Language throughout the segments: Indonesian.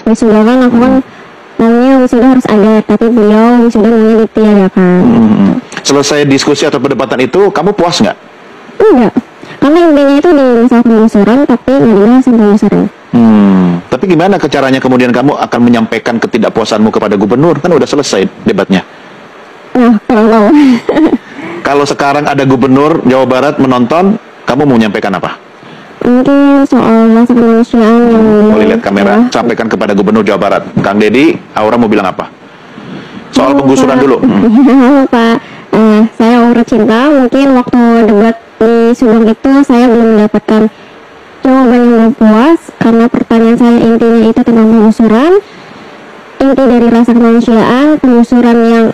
wisuda kan aku kan namanya wisuda harus ada, tapi beliau wisuda namanya ditiadakan. Selesai diskusi atau perdebatan itu, kamu puas nggak? Enggak, karena intinya itu di masalah penggusuran, tapi nggak dibahas penggusuran. Tapi gimana caranya kemudian kamu akan menyampaikan ketidakpuasanmu kepada gubernur? Kan udah selesai debatnya. Nah, kurang tahu. Kalau sekarang ada gubernur Jawa Barat menonton, kamu mau menyampaikan apa? Mungkin soal masa kemanusiaan yang Boleh lihat kamera, sampaikan kepada gubernur Jawa Barat. Kang Deddy, Aura mau bilang apa? Soal penggusuran dulu. Halo Pak, saya Aura Cinta. Mungkin waktu debat di Subang itu saya belum mendapatkan jawaban yang puas, karena pertanyaan saya intinya itu tentang penggusuran. Inti dari rasa kemanusiaan, penggusuran yang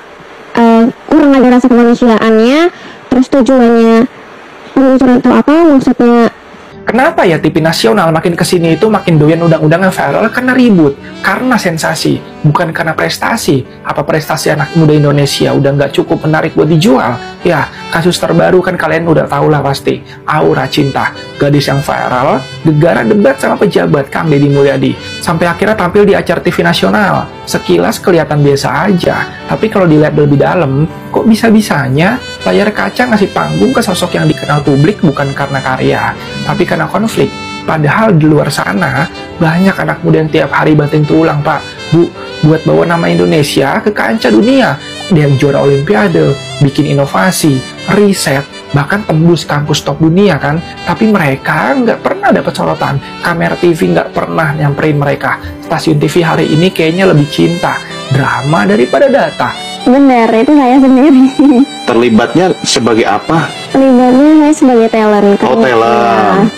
kurang ada rasa kemanusiaannya. Terus tujuannya penggusuran itu apa, maksudnya. Kenapa ya TV nasional makin kesini itu makin doyan undang-undangan viral? Karena ribut, karena sensasi, bukan karena prestasi. Apa prestasi anak muda Indonesia udah nggak cukup menarik buat dijual? Ya, kasus terbaru kan kalian udah tahu lah pasti. Aura Cinta, gadis yang viral, gegara debat sama pejabat Kang Deddy Mulyadi, sampai akhirnya tampil di acara TV nasional. Sekilas kelihatan biasa aja, tapi kalau dilihat lebih dalam, kok bisa-bisanya layar kaca ngasih panggung ke sosok yang dikenal publik bukan karena karya, tapi karena konflik. Padahal di luar sana, banyak anak muda yang tiap hari banting tulang, Pak, Bu, buat bawa nama Indonesia ke kancah dunia. Ada yang juara olimpiade, bikin inovasi, riset, bahkan tembus kampus top dunia kan. Tapi mereka nggak pernah dapat sorotan. Kamera TV nggak pernah nyamperin mereka. Stasiun TV hari ini kayaknya lebih cinta drama daripada data. Bener, itu saya sendiri. Terlibatnya sebagai apa? Terlibatnya saya sebagai talent. Oh, talent.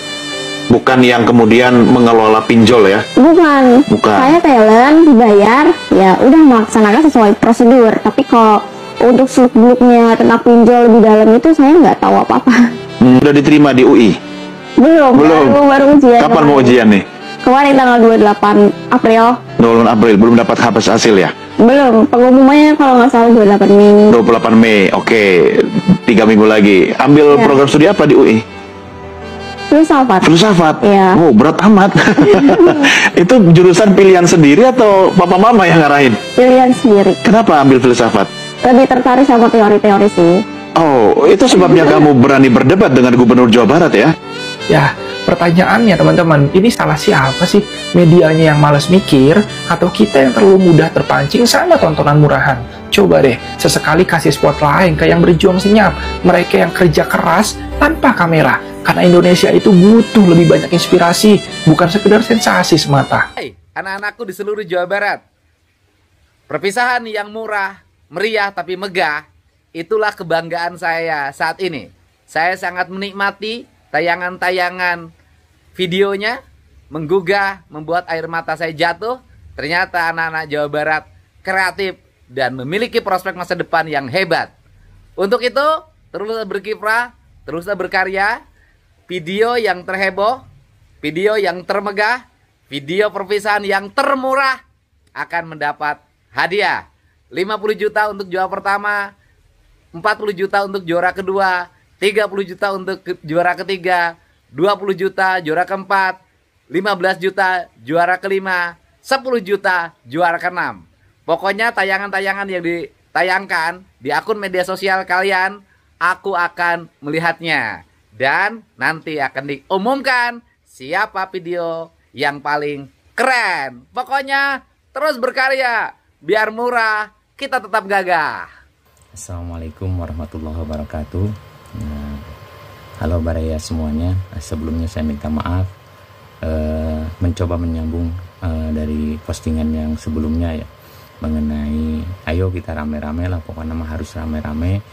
Bukan yang kemudian mengelola pinjol ya? Bukan. Saya talent, dibayar, ya udah melaksanakan sesuai prosedur. Tapi kalau untuk seluk-beluknya tentang pinjol lebih dalam itu saya nggak tahu apa-apa. Udah diterima di UI? Belum. Baru ujian. Kapan mau ujian nih? Kemarin tanggal 28 April. 28 April, belum dapat hasil ya? Belum, pengumumannya kalau nggak salah 28 Mei. 28 Mei, oke. 3 minggu lagi. Ambil program studi apa di UI? Filsafat. Filsafat? Iya. Oh, berat amat. Itu jurusan pilihan sendiri atau papa mama yang ngarahin? Pilihan sendiri. Kenapa ambil filsafat? Lebih tertarik sama teori-teori sih. Oh, itu sebabnya kamu berani berdebat dengan Gubernur Jawa Barat ya? Ya, pertanyaannya teman-teman, ini salah siapa sih? Medianya yang malas mikir, atau kita yang terlalu mudah terpancing sama tontonan murahan? Coba deh, sesekali kasih spotlight ke yang berjuang senyap, mereka yang kerja keras tanpa kamera. Karena Indonesia itu butuh lebih banyak inspirasi, bukan sekedar sensasi semata. Hai, anak-anakku di seluruh Jawa Barat. Perpisahan yang murah, meriah tapi megah, itulah kebanggaan saya saat ini. Saya sangat menikmati tayangan-tayangan videonya, menggugah, membuat air mata saya jatuh. Ternyata anak-anak Jawa Barat kreatif dan memiliki prospek masa depan yang hebat. Untuk itu, teruslah berkiprah, teruslah berkarya. Video yang terheboh, video yang termegah, video perpisahan yang termurah akan mendapat hadiah 50 juta untuk juara pertama, 40 juta untuk juara kedua, 30 juta untuk juara ketiga, 20 juta juara keempat, 15 juta juara kelima, 10 juta juara keenam. Pokoknya tayangan-tayangan yang ditayangkan di akun media sosial kalian, aku akan melihatnya. Dan nanti akan diumumkan siapa video yang paling keren. Pokoknya terus berkarya, biar murah, kita tetap gagah. Assalamualaikum warahmatullahi wabarakatuh. Halo Baraya semuanya. Sebelumnya saya minta maaf mencoba menyambung dari postingan yang sebelumnya ya, mengenai ayo kita rame-rame lah, pokoknya harus rame-rame.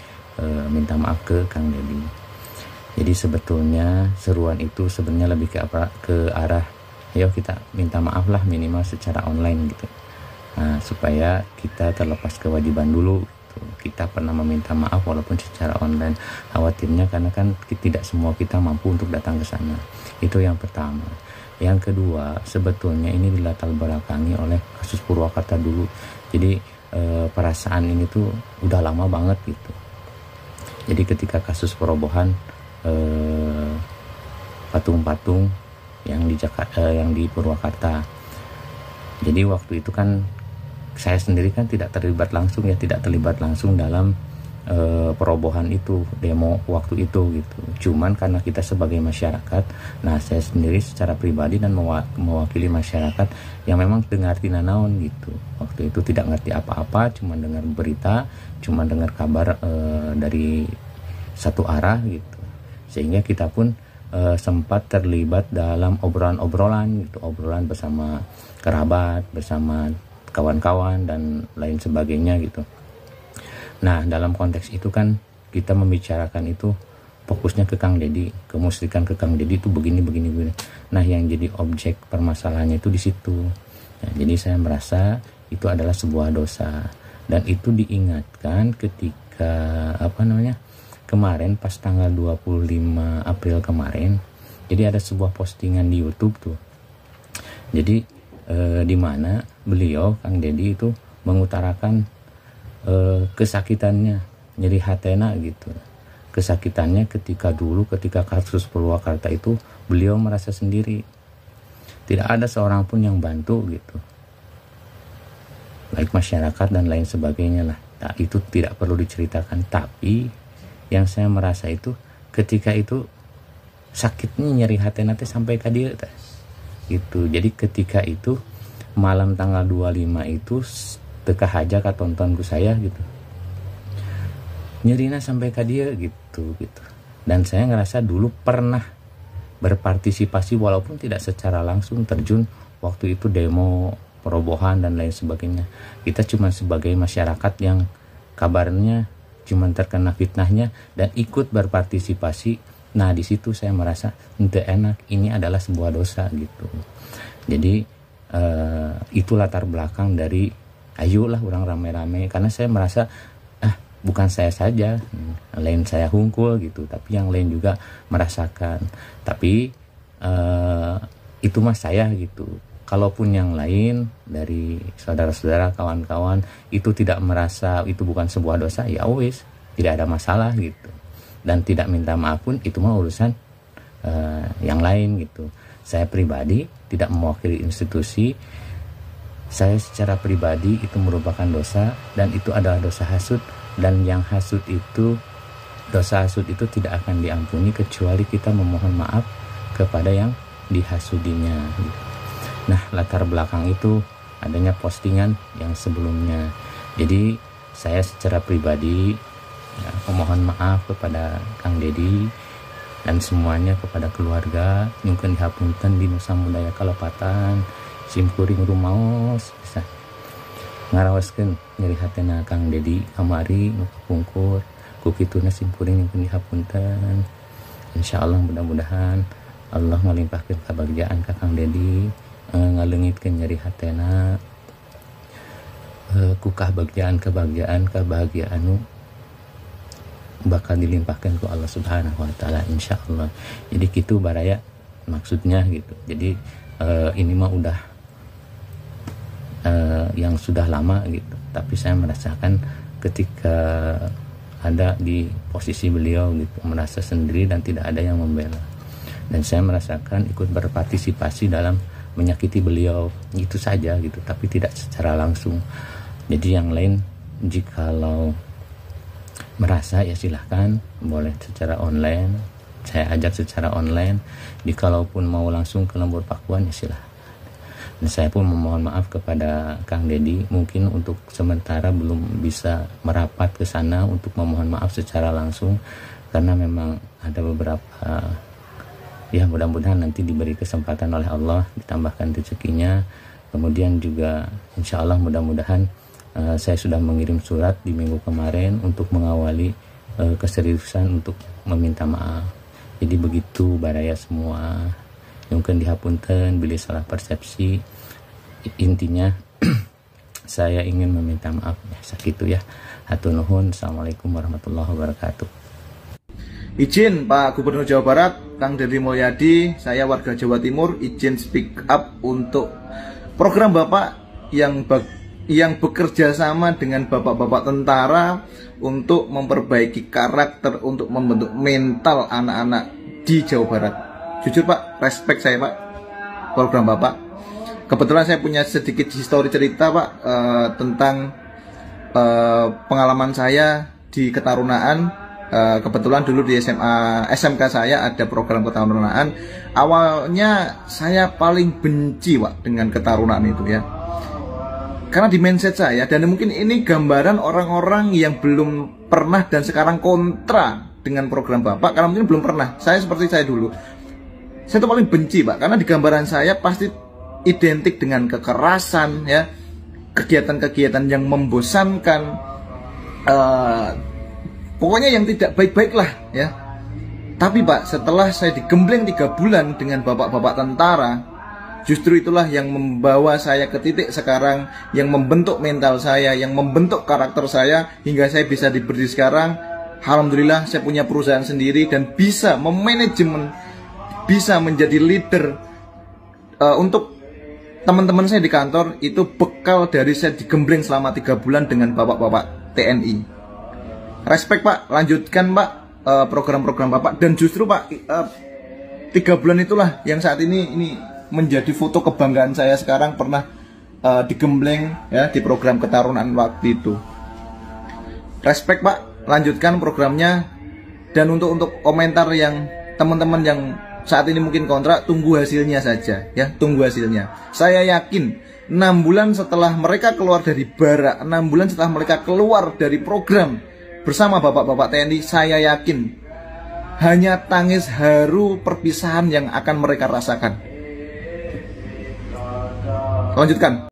Minta maaf ke Kang Deddy. Jadi sebetulnya seruan itu sebenarnya lebih ke arah ayo kita minta maaf lah minimal secara online gitu. Nah, supaya kita terlepas kewajiban dulu gitu. Kita pernah meminta maaf walaupun secara online. Khawatirnya karena kan tidak semua kita mampu untuk datang ke sana. Itu yang pertama. Yang kedua, sebetulnya ini dilatar belakangi oleh kasus Purwakarta dulu. Jadi perasaan ini tuh udah lama banget gitu. Jadi ketika kasus perobohan patung-patung yang di Jakarta, yang di Purwakarta, Jadi waktu itu kan saya sendiri kan tidak terlibat langsung dalam perobohan itu, demo waktu itu gitu. Cuman karena kita sebagai masyarakat, nah saya sendiri secara pribadi dan mewakili masyarakat yang memang dengar tina naon gitu. Waktu itu tidak ngerti apa-apa, cuman dengar berita, cuman dengar kabar dari satu arah gitu. Sehingga kita pun sempat terlibat dalam obrolan bersama kerabat, bersama kawan-kawan dan lain sebagainya gitu. Nah, dalam konteks itu kan kita membicarakan itu fokusnya ke Kang Deddy, kemusyrikan ke Kang Deddy itu begini. Nah, yang jadi objek permasalahannya itu di situ. Nah, jadi saya merasa itu adalah sebuah dosa, dan itu diingatkan ketika kemarin pas tanggal 25 April kemarin. Jadi ada sebuah postingan di YouTube tuh. Jadi di mana beliau Kang Deddy itu mengutarakan kesakitannya, nyeri hatena gitu, kesakitannya ketika kasus Purwakarta itu beliau merasa sendiri, tidak ada seorang pun yang bantu gitu, baik masyarakat dan lain sebagainya lah. Nah, itu tidak perlu diceritakan, tapi yang saya merasa itu ketika itu sakitnya nyeri hatena sampai ke dia gitu. Jadi ketika itu malam tanggal 25 itu teka haja ka tontonku saya gitu, nyerina sampai ke dia gitu. Dan saya ngerasa dulu pernah berpartisipasi walaupun tidak secara langsung terjun waktu itu demo perobohan dan lain sebagainya. Kita cuma sebagai masyarakat yang kabarnya cuma terkena fitnahnya dan ikut berpartisipasi. Nah, di situ saya merasa tidak enak, ini adalah sebuah dosa gitu. Jadi itu latar belakang dari ayolah orang rame-rame, karena saya merasa bukan saya saja, lain saya hungkul gitu, tapi yang lain juga merasakan. Tapi itu mas saya gitu. Kalaupun yang lain dari saudara-saudara, kawan-kawan itu tidak merasa itu bukan sebuah dosa, ya wis, tidak ada masalah gitu. Dan tidak minta maaf pun itu mah urusan yang lain gitu. Saya pribadi tidak mewakili institusi. Saya secara pribadi itu merupakan dosa, dan itu adalah dosa hasud, dan yang hasud itu, dosa hasud itu tidak akan diampuni kecuali kita memohon maaf kepada yang dihasudinya. Nah, latar belakang itu adanya postingan yang sebelumnya. Jadi saya secara pribadi ya, memohon maaf kepada Kang Deddy dan semuanya, kepada keluarga, nyungkeun dihapunten di Nusa Budaya Kalepatan, simkuring rumaos bisa ngarawaskeun nyeri hatena Kang Deddy kamari nu kapungkur ku kituna simkuring nyungkeun dihapunten. Insyaallah mudah-mudahan Allah ngalimpahkeun kabagjaan ka Kang Deddy, ngaleungitkeun nyeri hatena ku kebahagiaan nu bakal dilimpahkan ke Allah Subhanahu wa taala insyaallah. Jadi gitu baraya maksudnya gitu. Jadi ini mah udah yang sudah lama gitu, tapi saya merasakan ketika ada di posisi beliau gitu, merasa sendiri dan tidak ada yang membela, dan saya merasakan ikut berpartisipasi dalam menyakiti beliau gitu saja gitu, tapi tidak secara langsung. Jadi yang lain jikalau merasa ya silahkan, boleh secara online, saya ajak secara online. Jikalaupun mau langsung ke Lembur Pakuan ya silahkan. Dan saya pun memohon maaf kepada Kang Deddy, mungkin untuk sementara belum bisa merapat ke sana untuk memohon maaf secara langsung, karena memang ada beberapa, ya mudah-mudahan nanti diberi kesempatan oleh Allah, ditambahkan rezekinya. Kemudian juga insya Allah mudah-mudahan saya sudah mengirim surat di minggu kemarin untuk mengawali keseriusan untuk meminta maaf. Jadi begitu baraya semua, mungkin dihapunten bila salah persepsi. Intinya saya ingin meminta maaf ya, sakitu ya. Hatur nuhun. Assalamualaikum warahmatullahi wabarakatuh. Izin Pak Gubernur Jawa Barat, Kang Deddy Mulyadi, saya warga Jawa Timur, izin speak up untuk program Bapak yang bekerja sama dengan bapak-bapak tentara untuk memperbaiki karakter, untuk membentuk mental anak-anak di Jawa Barat. Jujur Pak, respect saya Pak, program Bapak. kebetulan saya punya sedikit histori cerita Pak tentang pengalaman saya di ketarunaan. Kebetulan dulu di SMK saya ada program ketarunaan. Awalnya saya paling benci Pak dengan ketarunaan itu ya, karena di mindset saya, dan mungkin ini gambaran orang-orang yang belum pernah dan sekarang kontra dengan program Bapak, karena mungkin belum pernah. Saya seperti saya dulu, saya tuh paling benci Pak, karena di gambaran saya pasti identik dengan kekerasan ya, kegiatan-kegiatan yang membosankan, pokoknya yang tidak baik-baik lah ya. Tapi Pak, setelah saya digembleng 3 bulan dengan bapak-bapak tentara, justru itulah yang membawa saya ke titik sekarang, yang membentuk mental saya, yang membentuk karakter saya, hingga saya bisa diberi sekarang. Alhamdulillah saya punya perusahaan sendiri dan bisa memanajemen, bisa menjadi leader. Untuk teman-teman saya di kantor, itu bekal dari saya digembleng selama 3 bulan dengan bapak-bapak TNI. Respect Pak, lanjutkan Pak program-program Bapak. Dan justru Pak, 3 bulan itulah yang saat ini menjadi foto kebanggaan saya sekarang, pernah digembleng ya di program ketarunaan waktu itu. Respect Pak, lanjutkan programnya. Dan untuk komentar yang teman-teman yang saat ini mungkin kontra, tunggu hasilnya saja ya, tunggu hasilnya. Saya yakin 6 bulan setelah mereka keluar dari barak, 6 bulan setelah mereka keluar dari program bersama bapak-bapak TNI, saya yakin hanya tangis haru perpisahan yang akan mereka rasakan. Lanjutkan.